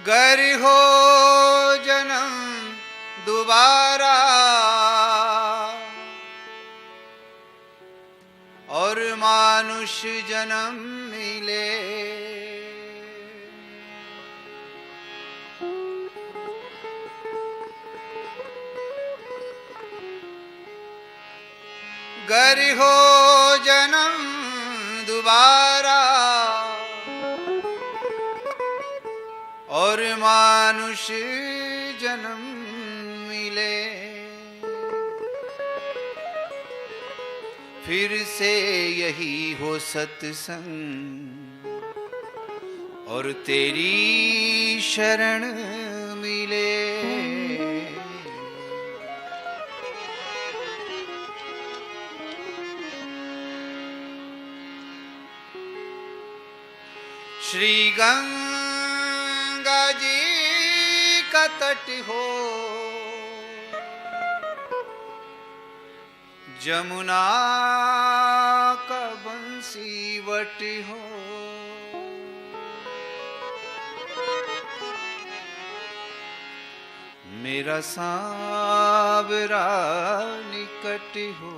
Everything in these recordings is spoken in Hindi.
गर हो जन्म दोबारा और मानुष जन्म मिले, गर हो जन्म दोबारा और मानुष जन्म मिले, फिर से यही हो सत्संग और तेरी शरण मिले। श्री गंगा जी का तट हो, जमुना का बंसी वट हो, मेरा सांवरा निकट हो,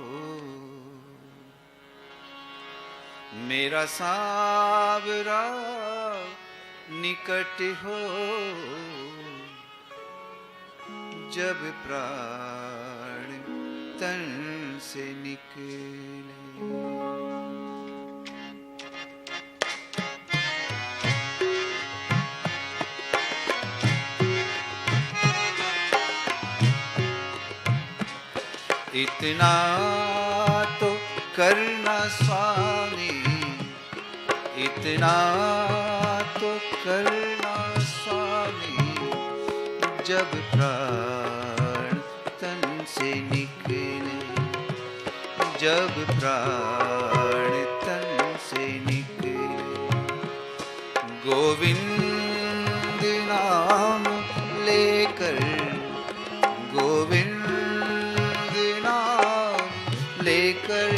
मेरा सांवरा निकट हो, जब प्राण तन से निकले। इतना तो करना स्वामी, इतना तो करना स्वामी, जब प्राण तन से निकले, जब प्राण तन से निकले। गोविंद नाम लेकर, गोविंद नाम लेकर,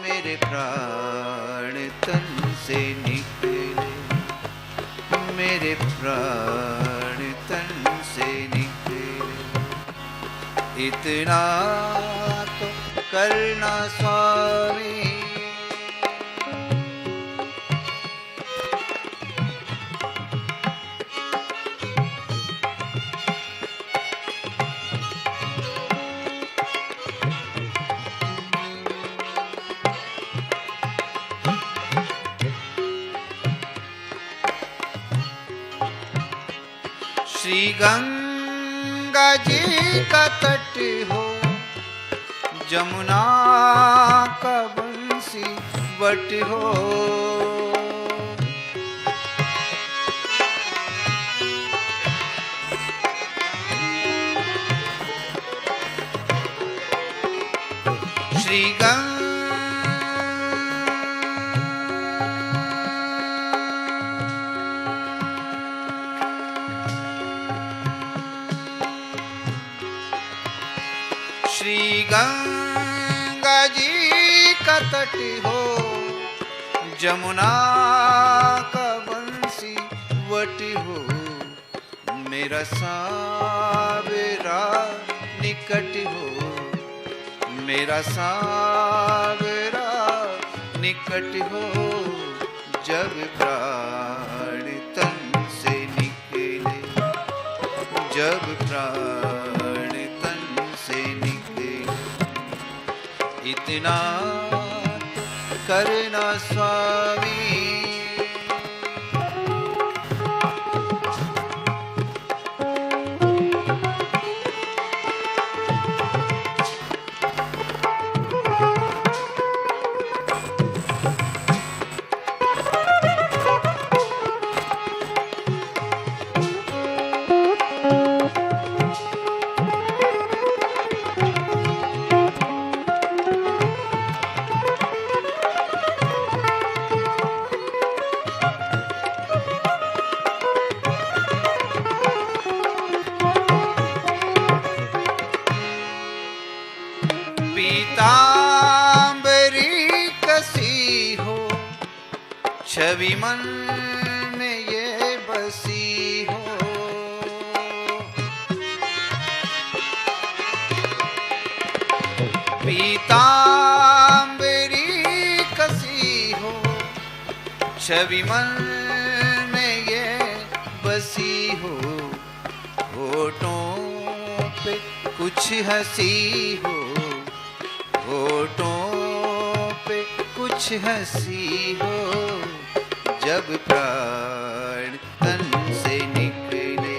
मेरे प्राण तन से निकले, मेरे प्राण तन से निकले। इतना तो करना स्वामी, श्री गंगा जी का तट हो, जमुना का बंसी वट हो, श्री श्री गंगा जी का तट हो, जमुना का बंसी वट हो, मेरा सांवरा निकट हो, मेरा सांवरा निकट हो, जब प्राण तन से निकले, जब प्राण तन से निकले। इतना करना स्वामी, छवि मन में ये बसी हो। पीतांबरी कसी हो, छवि मन में ये बसी हो। होठों पे कुछ हंसी हो, होठों पे कुछ हंसी हो। जब प्राण तन से निकले,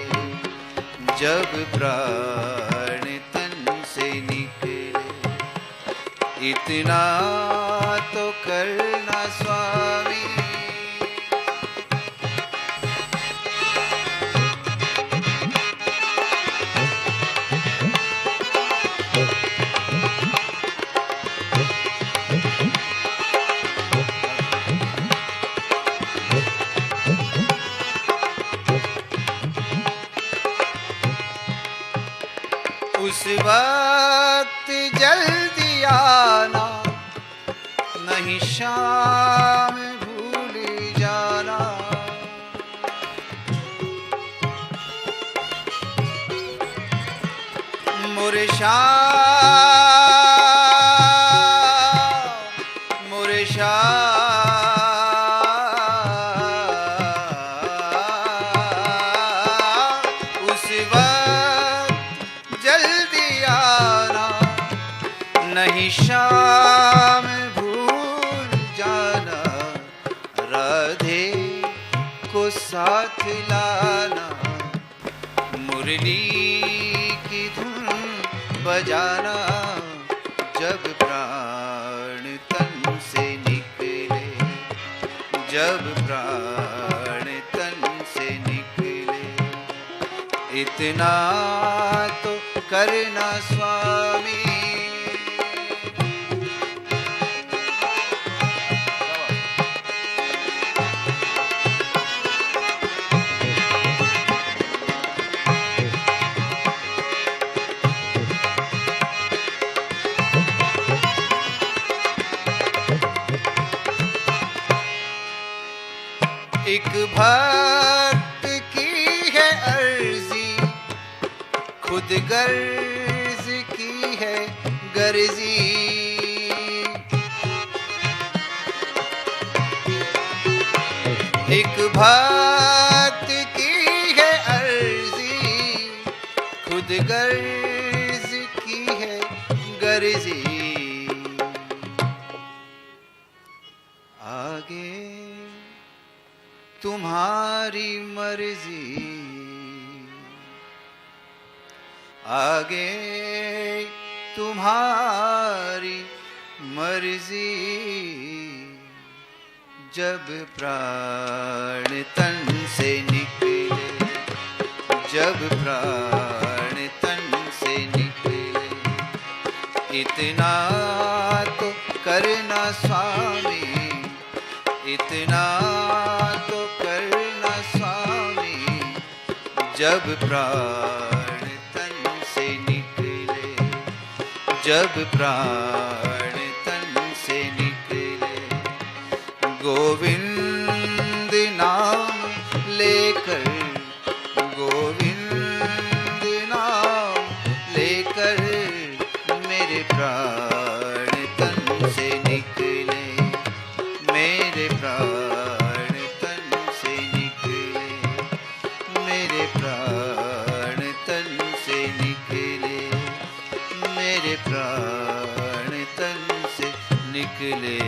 जब प्राण तन से निकले, इतना तो करना स्वामी। उस वक्त जल्दी आना, नहीं शाम भूल जाना। मोरे शाम, मोरे शाम, उस वक्त जल्दी आना, नहीं शाम भूल जाना। राधे को साथ लाना, मुरली की धुन बजाना। जब प्राण तन से निकले, जब प्राण तन से निकले, इतना तो करना स्वामी। एक भक्त की है अर्जी, खुद गर्ज की है गर्जी। एक भक्त की है अर्जी, खुद गर्ज की है गर्जी। आगे तुम्हारी मर्जी, आगे तुम्हारी मर्जी। जब प्राण तन से निकले, जब प्राण तन से निकले, इतना तो करना स्वामी, इतना तो करना स्वामी। जब प्राण तन से निकले, जब प्राण तन से निकले, गोविंद नाम लेकर, गोविंद नाम लेकर, मेरे प्राण तन से निकले, मेरे प्राण तन से निकले, मेरे प्राण तन से निकले, मेरे प्राण तन से निकले।